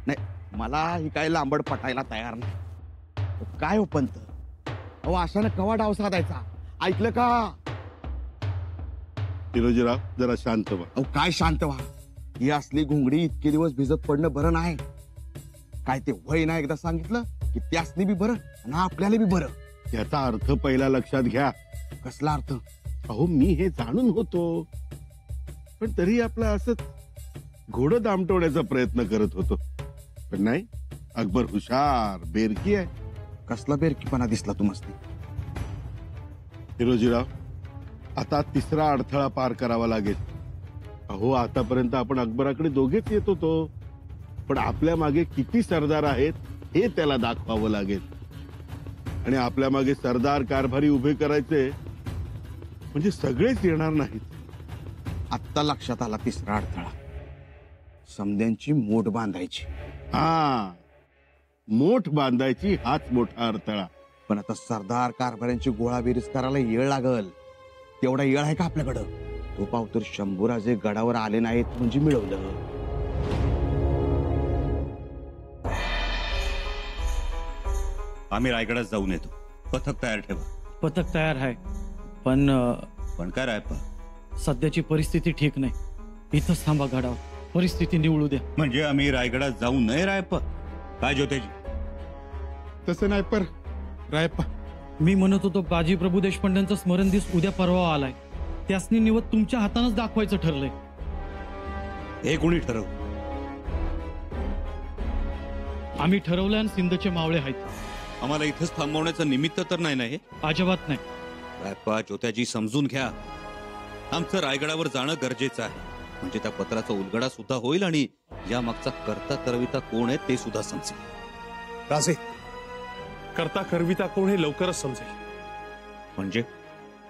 नाही मला ही काय लांबड पटायला तयार नाही. काय हो पंत, अहो अशानं कवा डाव साधायचा, ऐकलं का? हिरोजीराव जरा शांत व्हा. अहो काय शांत व्हा, ही असली घुंगडी इतके दिवस भिजत पडणं बरं नाही. काय ते वय ना एकदा सांगितलं की त्यासनी बी बरं आणि आपल्याला बी बरं. याचा अर्थ पहिला लक्षात घ्या. कसला अर्थ? अहो मी हे जाणून होतो, पण तरी आपलं असंच घोडं दामटवण्याचा प्रयत्न करत होतो. पण नाही, अकबर हुशार बेरकी आहे. कसला बेरकीपणा दिसला तुम्हाला? हिरोजीराव, आता तिसरा अडथळा पार करावा लागेल. अहो आतापर्यंत आपण अकबराकडे दोघेच येत होतो, पण आपल्या मागे किती सरदार आहेत हे त्याला दाखवावं लागेल. आणि आपल्या मागे सरदार कारभारी उभे करायचे म्हणजे सगळेच येणार नाहीत. आत्ता लक्षात आला तिसरा अडथळा, समद्यांची मोठ बांधायची. हा, मोठ बांधायची हाच मोठा अडथळा. पण आता सरदार कारभाऱ्यांची गोळाबेरीज करायला येळ लागल. तेवढा येळ आहे का आपल्याकडं? तो पावतर शंभूराजे गडावर आले नाहीत म्हणजे मिळवलं. आम्ही रायगडात जाऊन येतो. पथक तयार ठेवा. पथक तयार आहे, पण काय रायप्पा, सध्याची परिस्थिती ठीक नाही. इथंच थांबा गडावर, परिस्थिती निवळू द्या. म्हणजे आम्ही रायगडात जाऊ नये रायप्पा? काय ज्योतेजी? तसं नाही पर रायप्पा, मी म्हणत होतो बाजी प्रभू देशपांड्यांचा स्मरण दिवस उद्या परवा आलाय. त्यासनी निवत तुमच्या हातानच दाखवायचं ठरलंय. हे कोणी ठरव? आम्ही ठरवलंय आणि सिंधचे मावळे आहेत. आम्हाला इथंच थांबवण्याचं निमित्त तर नाही ना हे? अजिबात नाही. रायप्पा, ज्योत्याजी समजून घ्या. आमचं रायगडावर जाणं गरजेचं आहे. म्हणजे त्या पत्राचा उलगडा सुद्धा होईल आणि या मागचा करता करविता कोण आहे ते सुद्धा समजेल. राजे, करता करविता कोण हे लवकरच समजेल. म्हणजे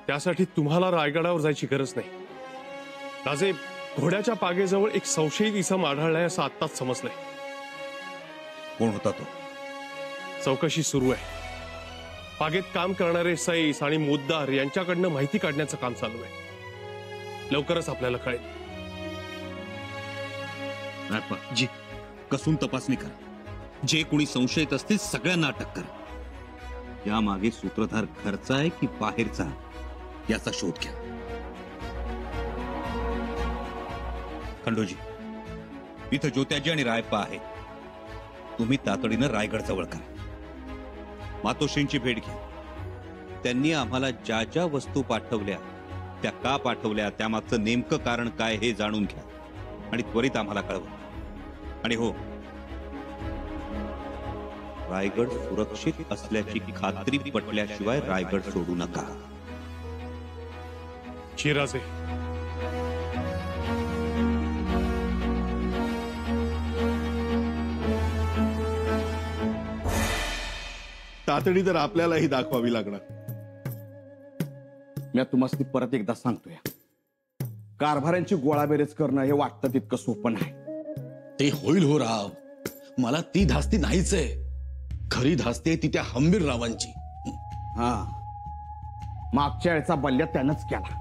त्यासाठी तुम्हाला रायगडावर जायची गरज नाही. राजे, घोड्याच्या पागेजवळ एक संशयित इसम आढळलाय असं आत्ताच समजलंय. कोण होता तो? चौकशी सुरू आहे. पागेत काम करणारे सईस आणि मुद्दार यांच्याकडनं माहिती काढण्याचं काम चालू आहे. लवकरच आपल्याला कळेल. रायप्पा जी, कसून तपासणी करा. जे कोणी संशयित असतील सगळ्यांना अटक करा. या मागे सूत्रधार घरचा आहे की बाहेरचा याचा शोध घ्या. खंडोजी, इथं ज्योत्याजी आणि रायप्पा आहे. तुम्ही तातडीनं रायगड जवळ करा. मातोश्रींची भेट घ्या. त्यांनी आम्हाला ज्या ज्या वस्तू पाठवल्या त्या का पाठवल्या, त्यामागचं नेमकं कारण काय हे जाणून घ्या आणि त्वरित आम्हाला कळवा. आणि हो, रायगड सुरक्षित असल्याची खात्री पटल्याशिवाय रायगड सोडू नका. राजे, तातडी तर आपल्यालाही दाखवावी लागणार. मी तुम्हाला परत एकदा सांगतोय, कारभाऱ्यांची गोळाबेरीज करणं हे वाटतं तितकं सोपं नाही. ते होईल हो राव, मला ती धास्ती नाहीच आहे. खरी धास्ती आहे ती त्या हंबीररावांची. हा, मागच्या वेळचा बल्ल्या त्यानंच केला.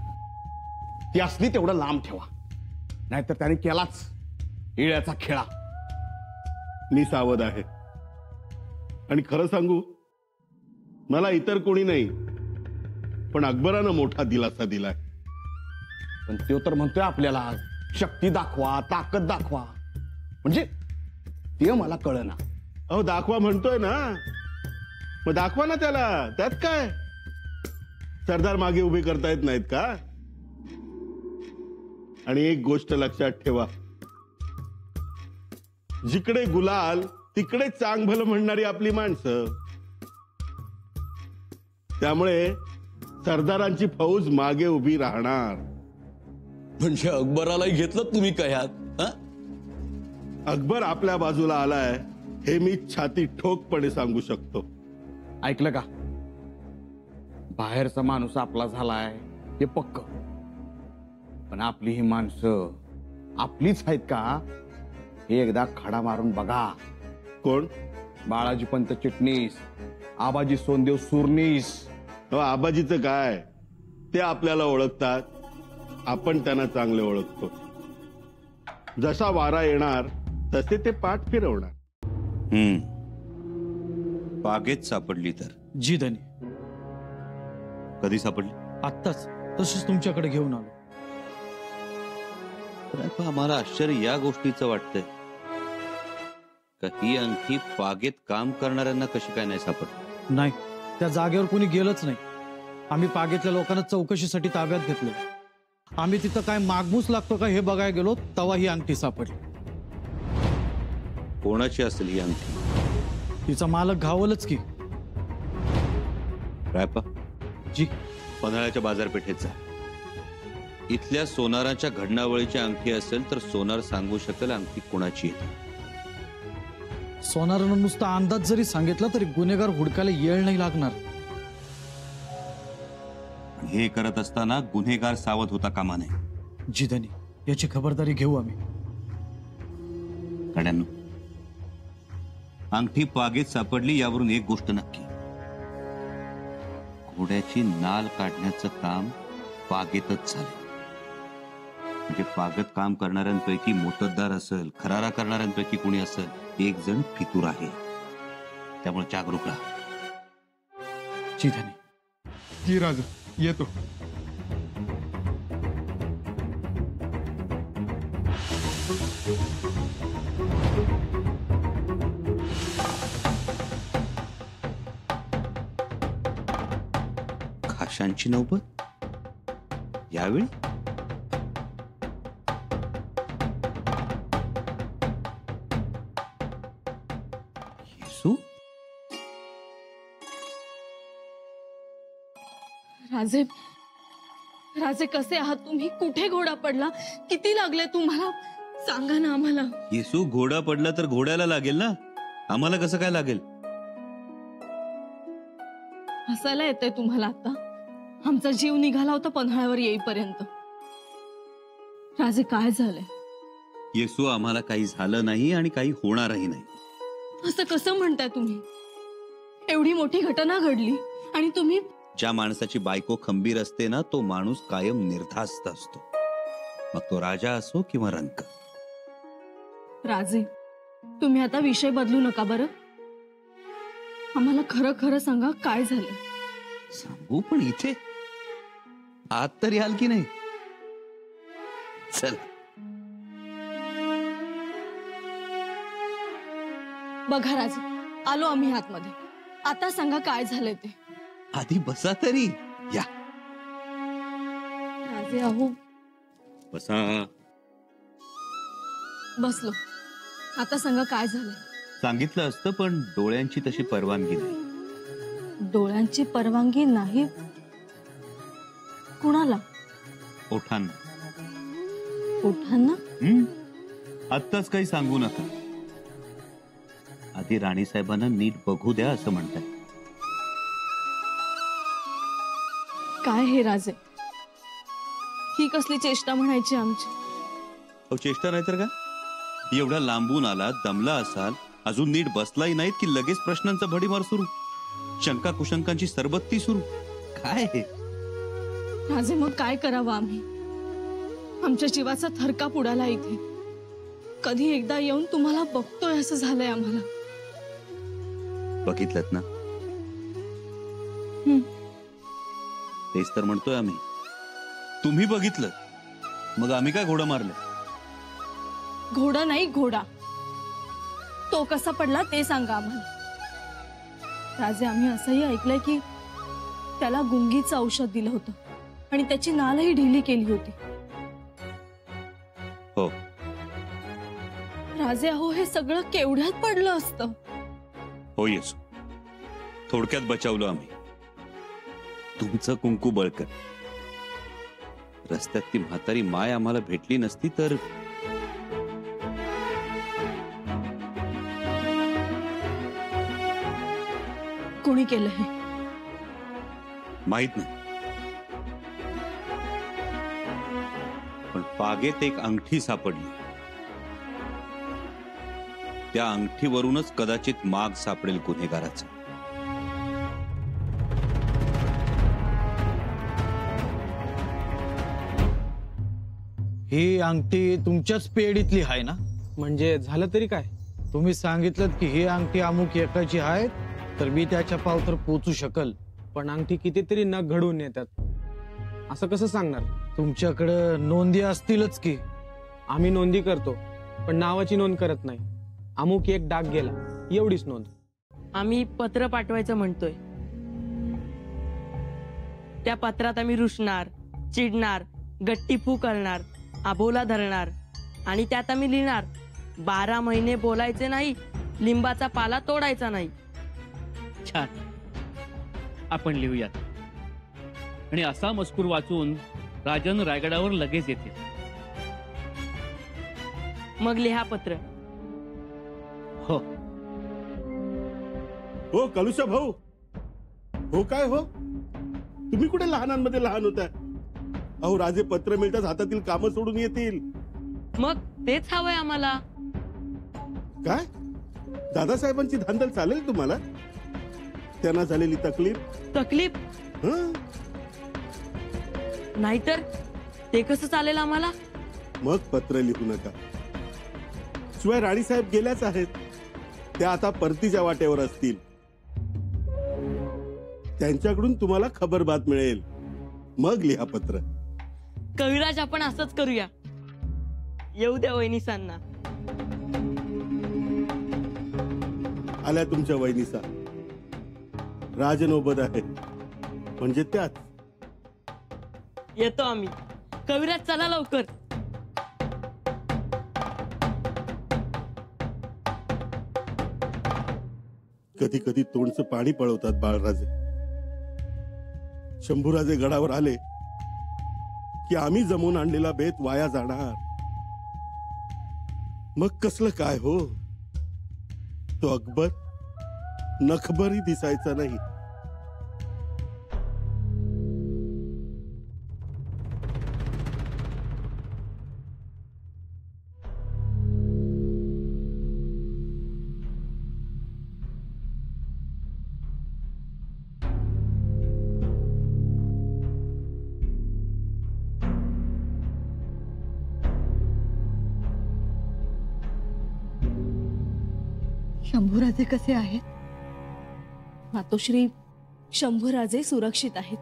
ती असली तेवढं लांब ठेवा, नाहीतर त्याने केलाच इळ्याचा खेळा. मी सावध आहे. आणि खरं सांगू, मला इतर कोणी नाही पण अकबरानं मोठा दिलासा दिलाय. पण तो तर म्हणतोय आपल्याला शक्ती दाखवा, ताकद दाखवा. म्हणजे ते मला कळना. अहो दाखवा म्हणतोय ना, मग दाखवा ना त्याला. त्यात काय, सरदार मागे उभे करता येत नाहीत का? आणि एक गोष्ट लक्षात ठेवा, जिकडे गुलाल तिकडे चांग भलं म्हणणारी आपली माणसं. त्यामुळे सरदारांची फौज मागे उभी राहणार. म्हणजे अकबरालाही घेतलं तुम्ही कह्यात? अकबर आपल्या बाजूला आलाय हे मी छाती ठोकपणे सांगू शकतो. ऐकलं का? बाहेरचा माणूस आपला झालाय हे पक्क, पण आपली ही माणसं आपलीच आहेत का हे एकदा खडा मारून बघा. कोण? बाळाजी पंत चिटणीस, आबाजी सोनदेव सुरनीस. आबाजीचं काय, ते आपल्याला ओळखतात, आपण त्यांना चांगले ओळखतो. जसा वारा येणार तसे ते पाठ फिरवणार. बागेत सापडली तर? जी धनी, कधी सापडली? आत्ताच तशीच तुमच्याकडे घेऊन आलो. पण आम्हाला आश्चर्य या गोष्टीचं वाटतंय का ही अंगठी बागेत काम करणाऱ्यांना कशी काय नाही सापडली? नाही, त्या जागेवर कोणी गेलंच नाही. आम्ही बागेतल्या लोकांना चौकशीसाठी ताब्यात घेतलं. आम्ही तिथं काय मागमूस लागतो का हे बघायला गेलो, तेव्हा ही अंगठी सापडली. कोणाची असेल ही अंगठी? तिचा मालक घावलच की. रायप्पा, जी. पन्हाळ्याच्या बाजारपेठेत जा. इथल्या सोनाराच्या घडणावळीची अंगठी असेल तर सोनार सांगू शकेल अंगठी कोणाची आहे. सोनारानं नुसता अंदाज जरी सांगितला तरी गुन्हेगार हुडकायला येळ नाही लागणार. हे करत असताना गुन्हेगार सावध होता कामा नये. जी धनी, याची खबरदारी घेऊ आम्ही. गड्यांनो, अंगठी बागेत सापडली यावरून एक गोष्ट नक्की, घोड्याची नाल काढण्याचं काम बागेतच झालं. म्हणजे बागेत काम करणाऱ्यांपैकी मोत्तद्दार असेल, खरारा करणाऱ्यांपैकी कोणी असेल, एक जण फितूर आहे. त्यामुळे जागरूक राहा. जी धनी. जी राजा, येतो. खाशांची नौबत यावेळी? येसू? राजे, राजे कसे आहात तुम्ही? कुठे घोडा पडला? किती लागले तुम्हाला? सांगा ना आम्हाला. येसू, घोडा पडला तर घोड्याला लागेल ना, आम्हाला कसं काय लागेल? हसायला येतंय तुम्हाला आता? आमचा जीव निघाला होता पन्हाळ्यावर येईपर्यंत. राजे, काय झालंय? येसू, आम्हाला काही झालं नाही आणि काही होणारही नाही. असं कसं म्हणताय तुम्ही? एवढी मोठी घटना घडली आणि तुम्ही... ज्या माणसाची बायको खंबीर असते ना, तो माणूस कायम निर्धास्त असतो, मग तो राजा असो किंवा रंक. राजे, तुम्ही आता विषय बदलू नका बरं. आम्हाला खरं खरं सांगा, काय झालं? सांगू, पण इथे आत तरी आल की नाही? चल. बघा राजे, आलो आम्ही आतमध्ये. आता सांगा काय झालंय ते. आधी बसा तरी. या. राजे, अहो. बसा. बसलो. आता सांगा काय झालंय. सांगितलं असतं, पण डोळ्यांची तशी परवानगी नाही. डोळ्यांची परवानगी नाही? कुणाला? ओठांना. ओठांना? आत्ताच काही सांगू नका. आधी राणी साहेबांना नीट बघू द्या असं म्हणतात. काय हे राजे, ही कसली चेष्टा म्हणायची आमची? अहो, चेष्टा नाही तर का? एवढा लांबून आला, दमला असाल, अजून नीट बसलाही नाहीत की लगेच प्रश्नांचा भडीमार सुरू, शंका कुशंकांची सरबत्ती सुरू. काय हे राजे? मग काय करावं आम्ही? आमच्या जीवाचा थरकाप उडाला इथे. कधी एकदा येऊन तुम्हाला बघतोय असं झालंय आम्हाला. बघितलंत ना? तेच तर म्हणतोय आम्ही. तुम्ही बघितलं, मग आम्ही काय घोडा मारलं? घोडा नाही, घोडा. तो कसा पडला ते सांगा आम्हाला. राजे, आम्ही असंही ऐकलंय की त्याला गुंगीचं औषध दिलं होतं आणि त्याची नालही ढिली केली होती. हो राजे, अहो, हे सगळं केवढ्यात पडलं असतं? हो येसू, थोडक्यात बचावलं आम्ही. तुमचं कुंकू बळकट. रस्त्यात ती म्हातारी माय आम्हाला भेटली नसती तर... कोणी केलं हे माहित नाही, पण बागेत एक अंगठी सापडली. त्या अंगठीवरूनच कदाचित माग सापडेल गुन्हेगाराचा. ही अंगठी तुमच्याच पेढीतली आहे ना? म्हणजे झालं तरी काय? तुम्ही सांगितलं की ही अंगठी अमुक एकाची आहे तर मी त्याच्या पावतर पोचू शकल. पण अंगठी कितीतरी नग घडवून येतात, असं कसं सांगणार? तुमच्याकडं नोंदी असतीलच की. आम्ही नोंदी करतो पण नावाची नोंद करत नाही. अमुक एक डाग गेला एवढीच नोंद. आम्ही पत्र पाठवायचं म्हणतोय. त्या पत्रात आम्ही रुसणार, चिडणार, गट्टी फू करणार, आबोला धरणार आणि त्यात आम्ही लिहिणार 12 महिने बोलायचे नाही, लिंबाचा पाला तोडायचा नाही. छान, आपण लिहूयात. आणि असा मजकूर वाचून राजन रायगडावर लगेच येतील. मग लिहा पत्र. हो हो कलुषा भाऊ, हो काय हो, तुम्ही कुठे लहानांमध्ये लहान होता? अहो राजे पत्र मिळताच हातातील कामं सोडून येतील. मग तेच हवंय आम्हाला. काय दादासाहेबांची धांदल चालेल तुम्हाला? त्यांना झालेली तकलीफ तकलीफ हं? नाहीतर ते कसं चालेल आम्हाला? मग पत्र लिहू नका. शिवाय राणीसाहेब गेल्याच आहेत, त्या आता परतीच्या वाटेवर असतील. त्यांच्याकडून तुम्हाला खबरबात मिळेल, मग लिहा पत्र. कविराज, आपण असंच करूया. येऊ द्या वहिनीसांना. आल्या तुमच्या वहिनीसा. राजनोबत आहे म्हणजे त्याच. येतो आम्ही. कविराज चला लवकर. कधी कधी तोंडचं पाणी पळवतात बाळराजे. शंभूराजे गडावर आले की आम्ही जमून आणलेला बेत वाया जाणार. मग कसलं काय हो, तो अकबर नखबरही दिसायचा नाही. शंभूराजे कसे आहेत? मातोश्री, शंभूराजे सुरक्षित आहेत.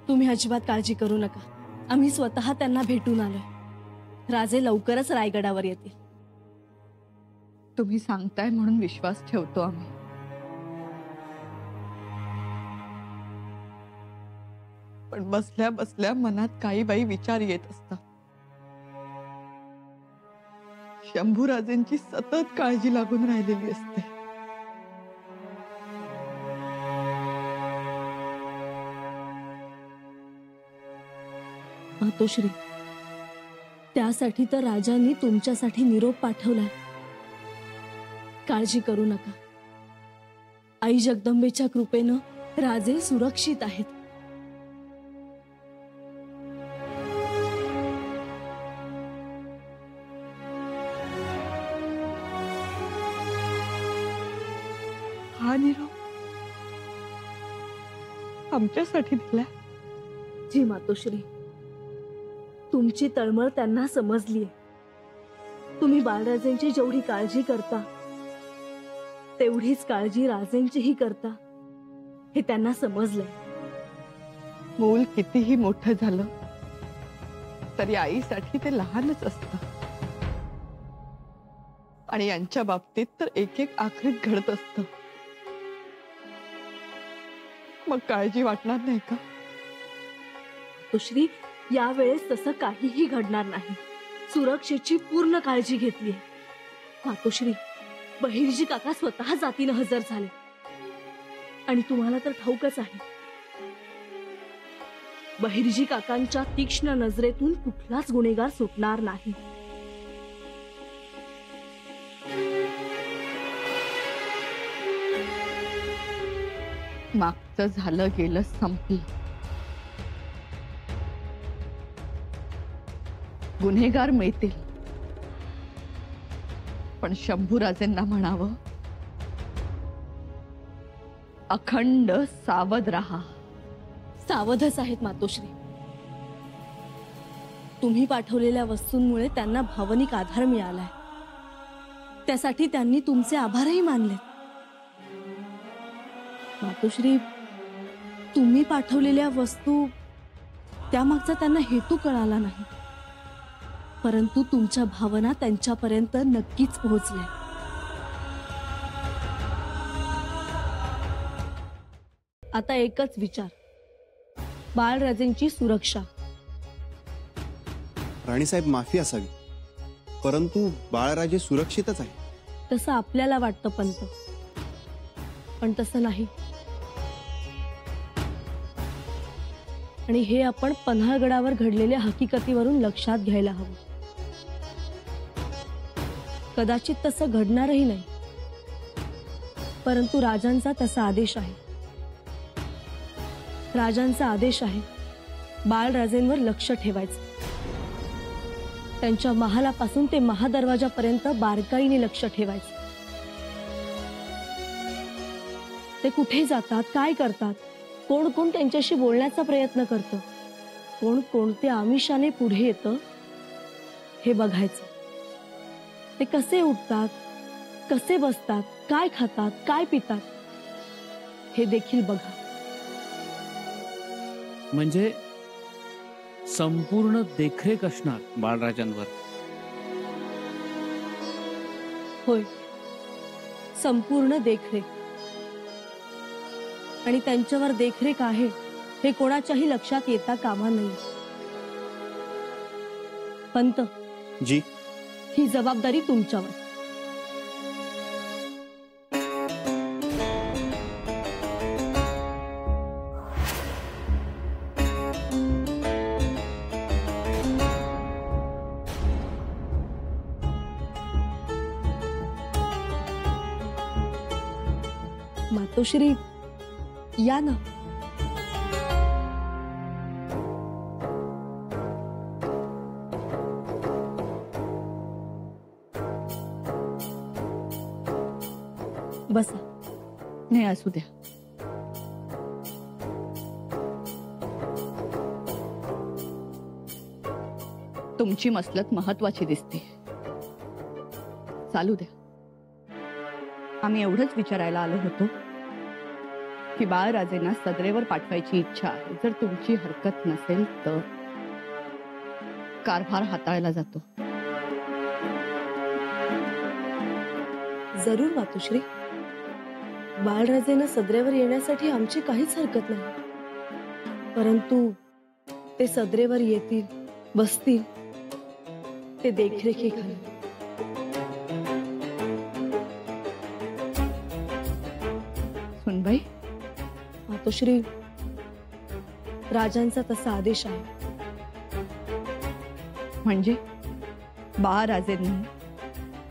तुम्ही अजिबात काळजी करू नका. आम्ही स्वतः त्यांना भेटून आलोय. राजे लवकरच रायगडावर येतील. तुम्ही सांगताय म्हणून विश्वास ठेवतो आम्ही. पण बसल्या बसल्या मनात काही बाई विचार येत असतात. शंभूराजेंची सतत काळजी लागून राहिलेली असते. मातोश्री, त्यासाठी तर राजांनी तुमच्यासाठी निरोप पाठवलाय. काळजी करू नका. आई जगदंबेच्या कृपेनं राजे सुरक्षित आहेत. हा निरोप आमच्यासाठी दिला? जी मातोश्री, तुमची तळमळ त्यांना समजलीये. तुम्ही बाळराजेंची जेवढी काळजी करता तेवढीच काळजी राजेंचीही करता हे त्यांना समजलंय. मूल कितीही मोठं झालं तरी आईसाठी ते लहानच असतं. आणि यांच्या बाबतीत तर एक एक आखरीत घडत असतं. मग काळजी वाटणार नाही का? मातोश्री, यावेळेस तसं काहीही घडणार नाही. सुरक्षेची पूर्ण काळजी घेतलीये. मातोश्री, बहिर्जी काका स्वतः जातीनं हजर झाले. आणि तुम्हाला तर ठाऊकच आहे, बहिर्जी काकांच्या तीक्ष्ण नजरेतून कुठलाच गुन्हेगार सुटणार नाही. मागचं झालं गेलं संपलं. गुन्हेगार मिळतील पण शंभूराजेंना म्हणावं, अखंड सावध राहा. सावधच आहेत मातोश्री. तुम्ही पाठवलेल्या वस्तूंमुळे त्यांना भावनिक आधार मिळालाय. त्यासाठी त्यांनी तुमचे आभारही मानले. मातोश्री, तुम्ही पाठवलेल्या वस्तू त्यामागचा त्यांना हेतू कळाला नाही, परंतु तुमच्या भावना त्यांच्यापर्यंत नक्कीच पोहोचल्या. आता एकच विचार, बाळराजेंची सुरक्षा. राणीसाहेब, माफी असावी, परंतु बाळराजे सुरक्षितच आहे. तसं आपल्याला वाटतं पंत, पण तसं नाही. आणि हे आपण पन्हाळगडावर घडलेल्या हकीकतीवरून लक्षात घ्यायला हवं. कदाचित तसं घडणारही नाही, परंतु राजांचा तसा आदेश आहे. राजांचा आदेश आहे बाळराजेंवर लक्ष ठेवायचं. त्यांच्या महालापासून ते महादरवाजापर्यंत बारकाईने लक्ष ठेवायचं. ते कुठे जातात, काय करतात, कोण कोण त्यांच्याशी बोलण्याचा प्रयत्न करतं, कोण कोणत्या आमिषाने पुढे येतं हे बघायचं. ते कसे उठतात, कसे बसतात, काय खातात, काय पितात हे देखील बघा. म्हणजे संपूर्ण देखरेख असणार बाळराजांवर. होय, संपूर्ण देखरेख. आणि त्यांच्यावर देखरेख आहे हे कोणाच्याही लक्षात येता कामा नये. पंत जी, ही जबाबदारी तुमच्यावर. मातोश्री, या ना. बसा. नाही, असू द्या. तुमची मसलत महत्वाची दिसते. चालू द्या. आम्ही एवढंच विचारायला आलो होतो की बाळराजेंना सदरेवर पाठवायची इच्छा आहे. जर तुमची हरकत नसेल तर कारभार हाताळला जातो. जरूर मातोश्री, बाळराजेंना सदरेवर येण्यासाठी आमची काहीच हरकत नाही. परंतु ते सदरेवर येतील, बसतील ते देखरेखीखाली. सुनबाई, मातोश्री, राजांचा तसा आदेश आहे. म्हणजे बाळराजेंनी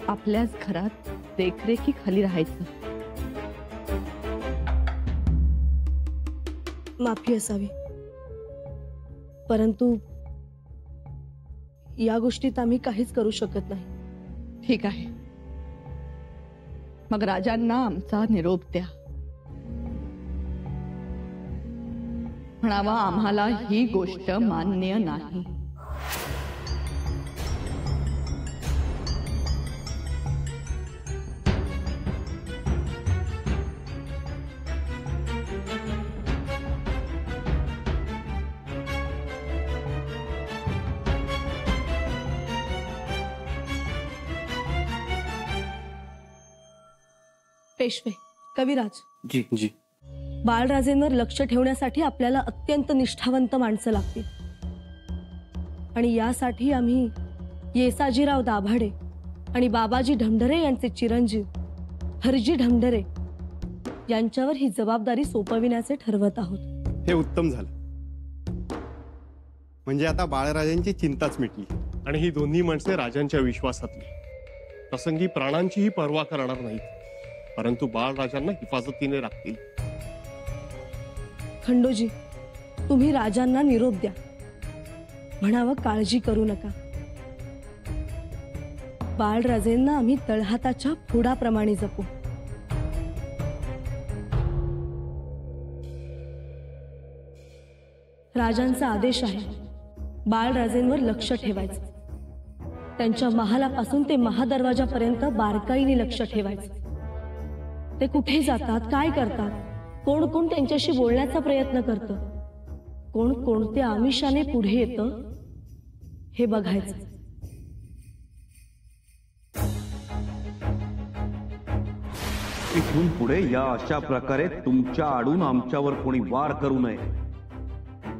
आपल्याच घरात देखरेखीखाली राहायचं. माफी असावी, परंतु या गोष्टीत आम्ही काहीच करू शकत नाही. ठीक आहे, मग राजांना आमचा निरोप द्या. म्हणावा, आम्हाला ही गोष्ट मान्य नाही. पेशवे, कविराज, जी जी. बाळराजेंवर लक्ष ठेवण्यासाठी आपल्याला अत्यंत निष्ठावंत माणसं लागतील. आणि यासाठी आम्ही येसाजीराव दाभाडे आणि बाबाजी ढमढरे यांचे चिरंजीव हरजी ढमढरे यांच्यावर ही जबाबदारी सोपविण्याचे ठरवत आहोत. हे उत्तम झालं. म्हणजे आता बाळराजांची चिंताच मिटली. आणि ही दोन्ही माणसे राजांच्या विश्वासातली, प्रसंगी प्राणांचीही पर्वा करणार नाहीत, परंतु बाळराजांना हिफाजतीने राखतील. खंडोजी, तुम्ही राजांना निरोप द्या. म्हणावं, काळजी करू नका. बाळराजेंना आम्ही तळहाताच्या फोडाप्रमाणे जपू. राजांचा आदेश आहे बाळराजेंवर लक्ष ठेवायचं. त्यांच्या महालापासून ते महादरवाजापर्यंत बारकाईने लक्ष ठेवायचं. ते कुठे जातात, काय करतात, कोण कोण त्यांच्याशी बोलण्याचा प्रयत्न करतं, कोण कोणत्या आमिषाने पुढे येतं हे बघायचं. इथून पुढे या अशा प्रकारे तुमच्या आडून आमच्यावर कोणी वार करू नये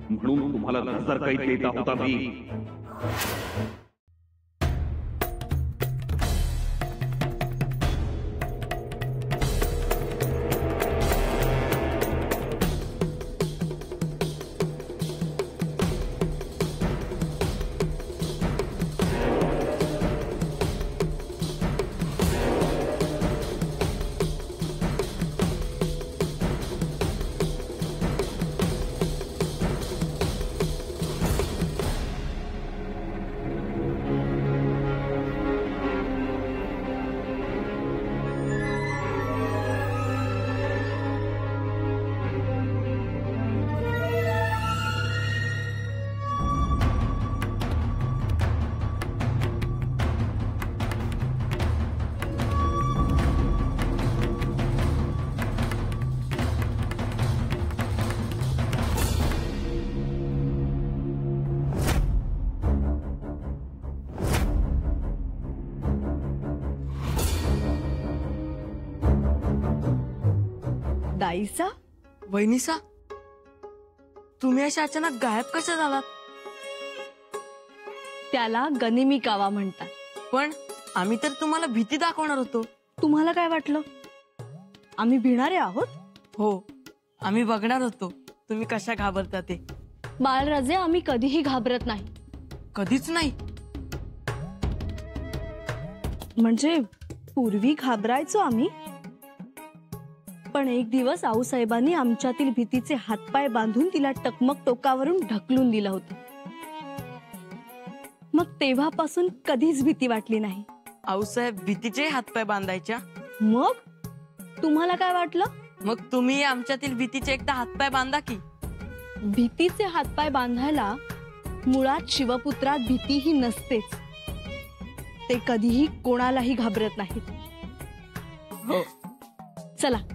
म्हणून तुम्हाला नजर काही देत आहोत आम्ही. दाईसा, वहिनीसा, तुम्ही अशा अचानक गायब कशा झालात? त्याला गनिमी कावा म्हणतात. पण आम्ही तर तुम्हाला भीती दाखवणार होतो. तुम्हाला काय वाटलं आम्ही भिणारे आहोत? हो, आम्ही बघणार होतो तुम्ही कशा घाबरता ते. बाळराजे, आम्ही कधीही घाबरत नाही. कधीच नाही? म्हणजे पूर्वी घाबरायचो आम्ही, पण एक दिवस आऊसाहेबांनी आमच्यातील भीतीचे हातपाय बांधून तिला टकमक टोकावरून ढकलून दिलं होतं. मग तेव्हापासून कधीच भीती वाटली नाही. आऊसाहेब भीतीचे हातपाय बांधायच्या? मग तुम्हाला काय वाटलं? मग तुम्ही आमच्यातील भीतीचे एकदा हातपाय बांधा की. भीतीचे हातपाय बांधायला मुळात शिवपुत्रात भीतीही नसतेच. ते कधीही कोणालाही घाबरत नाहीत. हो. चला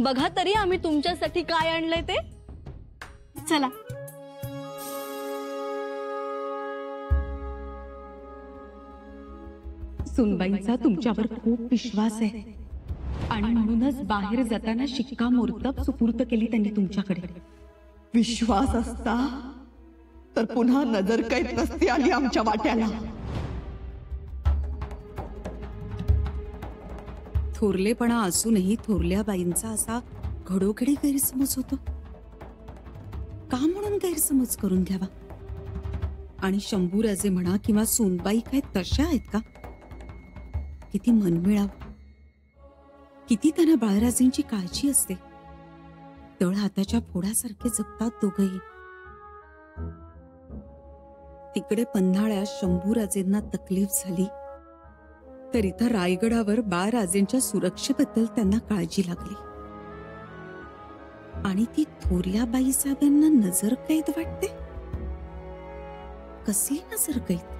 बघा तरी आम्ही तुमच्यासाठी काय आणलंय ते. चला. सुनबाईंचा तुमच्यावर खूप विश्वास आहे आणि म्हणूनच बाहेर जाताना शिक्कामोर्तब सुपूर्द केली त्यांनी तुमच्याकडे. विश्वास असता तर पुन्हा नजरकैद नसती आली आमच्या वाट्याला. थोरलेपणा असूनही थोरल्या बाईंचा असा घडोघडी गैरसमज होतो. का म्हणून गैरसमज करून घ्यावा? आणि शंभूराजे म्हणा किंवा सोनबाई काय तशा आहेत का? किती मनमिळाव, किती त्यांना बाळराजेंची काळजी असते. तळ हाताच्या फोडासारखे जगतात दोघही. तिकडे पन्हाळ्यात शंभूराजेंना तकलीफ झाली तर इथं रायगडावर बाळराजेंच्या सुरक्षेबद्दल त्यांना काळजी लागली. आणि ती थोरल्या बाईसाहेबांना नजरकैद वाटते. कसली नजरकैद?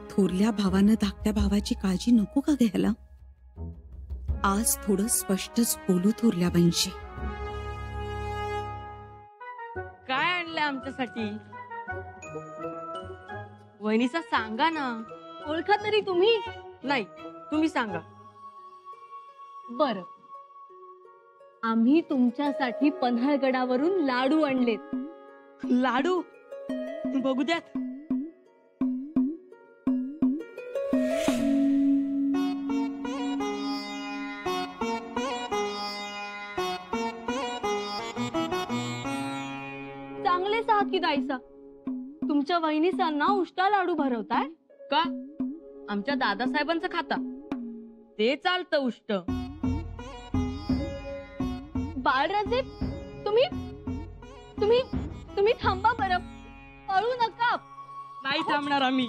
थोरल्या भावानं धाकट्या भावाची काळजी नको का घ्यायला? आज थोडं स्पष्टच बोलू थोरल्या बाईंशी. काय आणलंय आमच्यासाठी? वहिनीचा सांगा ना. ओळखा तरी तुम्ही. नाही, तुम्ही सांगा. बर, आम्ही तुमच्यासाठी पन्हाळगडावरून लाडू आणलेत. लाडू? बघू द्यात. चांगलेच आहात की दाईसा. तुमच्या वहिनीसांना उष्टा लाडू भरवताय का? आमच्या दादासाहेबांचं खाता ते चालतं उष्ट. बाळराजे, तुम्ही तुम्ही तुम्ही थांबा बरं, पळू नका. नाही थांबणार आम्ही.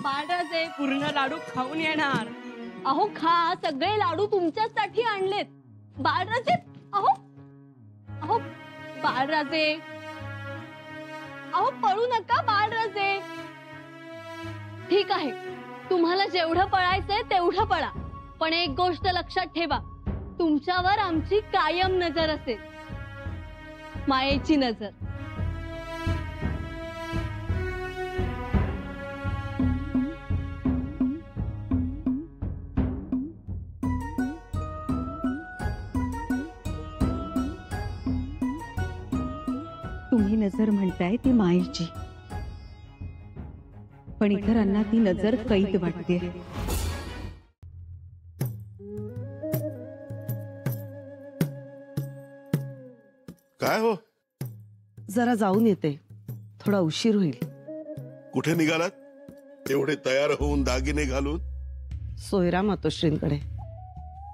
बाळराजे, पूर्ण लाडू खाऊन येणार. अहो खा, सगळे लाडू तुमच्यासाठी आणलेत. बाळराजे, अहो अहो बाळराजे, अहो पळू नका बाळराजे. ठीक आहे, तुम्हाला जेवढं पळायचंय तेवढं पळा, पण एक गोष्ट लक्षात ठेवा, तुमच्यावर आमची कायम नजर असेल, मायेची नजर. तुम्ही नजर म्हणताय ती मायेची, पण इतरांना ती नजर कैद वाटते. काय हो, जरा जाऊन येते, थोडा उशीर होईल. कुठे निघालात? एवढे तयार होऊन दागिने घालून? सोयरा मातोश्रींकडे,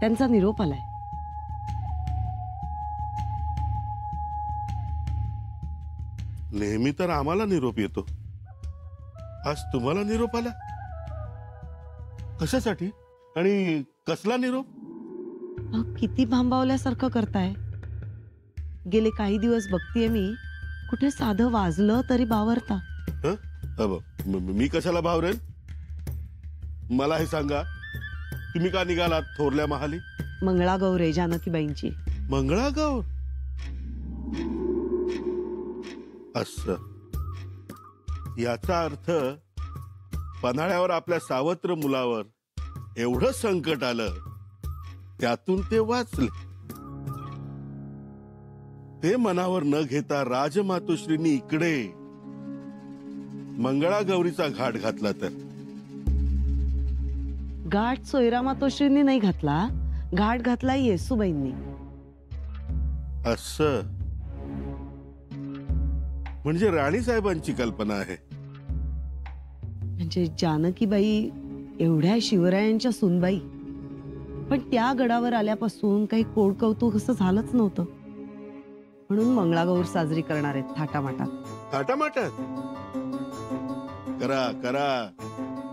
त्यांचा निरोप आलाय. नेहमी तर आम्हाला निरोप येतो, आज तुम्हाला निरोप आला? कशासाठी आणि कसला निरोप? किती भांबावल्यासारखं करताय. गेले काही दिवस बघतीये मी, कुठे साधं वाजलं तरी बावरता. मी कशाला भावरेन? मला हे सांगा, तुम्ही का निघालात थोरल्या महाली? मंगळागौर आहे जानकीबाईंची. मंगळागौर? असं, याचा अर्थ पन्हाळ्यावर आपल्या सावत्र मुलावर एवढं संकट आलं, त्यातून ते वाचले. ते मनावर न घेता राजमातोश्रींनी इकडे मंगळागौरीचा घाट घातला. तर घाट सोयरा मातोश्रींनी नाही घातला, घाट घातला येसूबाईंनी. असं म्हणजे राणी साहेबांची कल्पना आहे. म्हणजे जानकीबाई एवढ्या शिवरायांच्या सुनबाई, पण त्या गडावर आल्यापासून काही कोड कौतुक असं झालंच नव्हतं, म्हणून मंगळागौर साजरी करणार आहेत थाटामाटात. थाटामाटात? करा करा,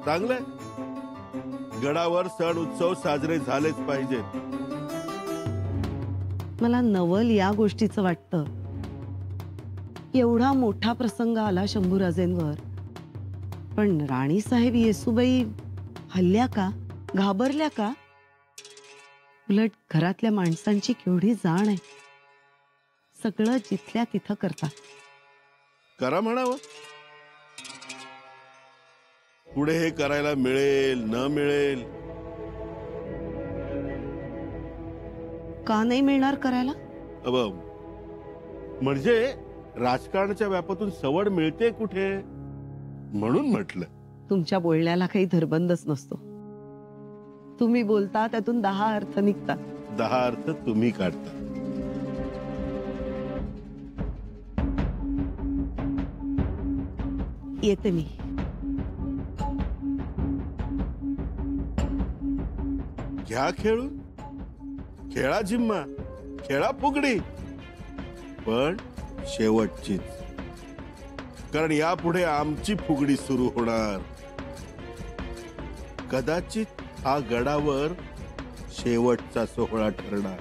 चांगलंय. गडावर सण उत्सव साजरे झालेच पाहिजेत. मला नवल या गोष्टीचं वाटतं, एवढा मोठा प्रसंग आला शंभूराजेंवर, पण राणी साहेब येसूबाई हल्ल्या का, घाबरल्या का? उलट घरातल्या माणसांची केवढी जाण आहे, सगळं जिथल्या तिथं करतात. करा म्हणावं. पुढे हे करायला मिळेल न मिळेल का नाही मिळणार करायला? म्हणजे राजकारणाच्या व्यापातून सवड मिळते कुठे, म्हणून म्हटलं. तुमच्या बोलण्याला काही धरबंदच नसतो. तुम्ही बोलता त्यातून 10 अर्थ निघतात. 10 अर्थ तुम्ही काढता. येते मी. घ्या खेळून, खेळा जिम्मा, खेळा फुगडी, पण शेवटचीच. कारण यापुढे आमची फुगडी सुरू होणार. कदाचित हा गडावर शेवटचा सोहळा ठरणार.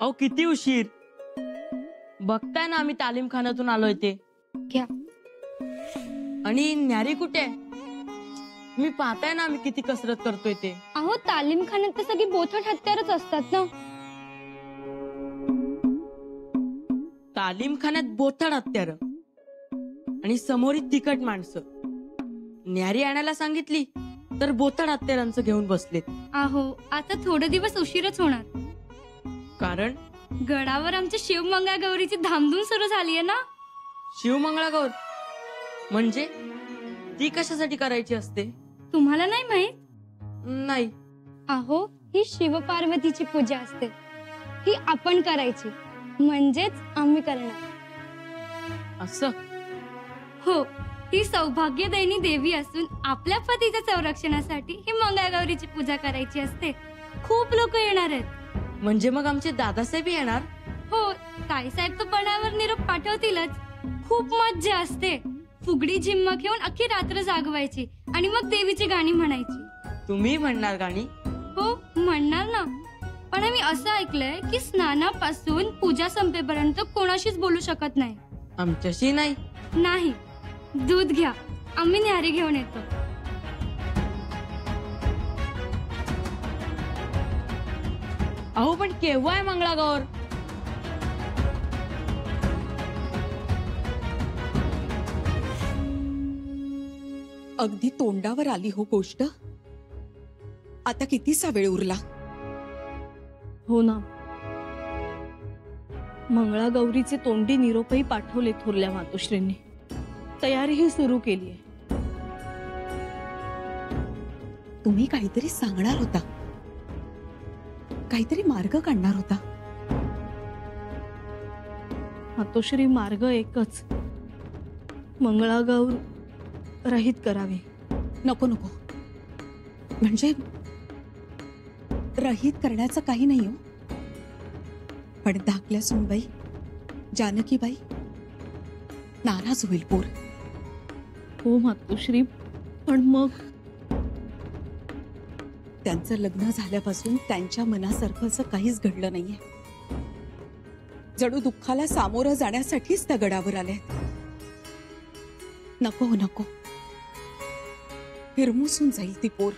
अहो किती उशीर. बघताय ना आम्ही तालीमखान्यातून आलोय ते. घ्या. आणि न्यारी कुठे? मी पाहताय ना आम्ही किती कसरत करतोय ते. अहो तालीमखान्यात तर सगळी बोथट हत्यारच असतात ना. तालीमखान्यात बोथड हत्यार आणि समोर तिखट माणसं. न्यारी आणायला सांगितली तर बोथड हत्यारांचं घेऊन बसलेत. अहो आता थोडे दिवस उशीरच होणार, कारण गडावर आमच्या शिवमंगळागौरीची धामधूम सुरू झालीये ना. शिवमंगळागौर म्हणजे ती कशासाठी करायची असते? तुम्हाला नाही माहित? नाही. अहो ही शिवपार्वतीची पूजा असते, ही आपण करायची, म्हणजेच आम्ही करणार. असं? हो, ही सौभाग्यदायिनी देवी असून आपल्या पतीच्या संरक्षणासाठी ही मंगळागौरीची पूजा करायची असते. खूप लोक येणार आहेत. म्हणजे मग आमचे दादासाहेब येणार? हो, ताईसाहेब तर पणावर निरोप पाठवतीलच. खूप मज्जा असते. फुगडी झिम्मा घेऊन अख्खी रात्र जागवायची आणि मग देवीची गाणी म्हणायची. तुम्ही म्हणणार गाणी? हो म्हणणार ना, पण मी असं ऐकलंय की स्नानापासून पूजा संपेपर्यंत कोणाशीच बोलू शकत नाही. आमच्याशी नाही. नाही, दूध घ्या, आम्ही न्यारी घेऊन येतो. अहो पण केव्हा आहे मंगळागौर? अगदी तोंडावर आली हो गोष्ट. आता कितीसा वेळ उरला? हो ना, मंगळागौरीचे तोंडी निरोपही पाठवले थोरल्या मातोश्रींनी. तयारीही सुरू केली आहे. तुम्ही काहीतरी सांगणार होता, काहीतरी मार्ग काढणार होता. मातोश्री, मार्ग एकच, मंगळागौर रहित करावी. नको नको, म्हणजे रहित करण्याचं काही नाही हो. पण धाकल्या सुनबाई जानकीबाई नाराज होईल पोर. हो मातोश्री, पण मग त्यांचं लग्न झाल्यापासून त्यांच्या मनासारखं असं काहीच घडलं नाहीये. जणू दुःखाला सामोरं जाण्यासाठीच त्या गडावर आल्यात. नको नको, हिरमुसून जाईल ती पोर.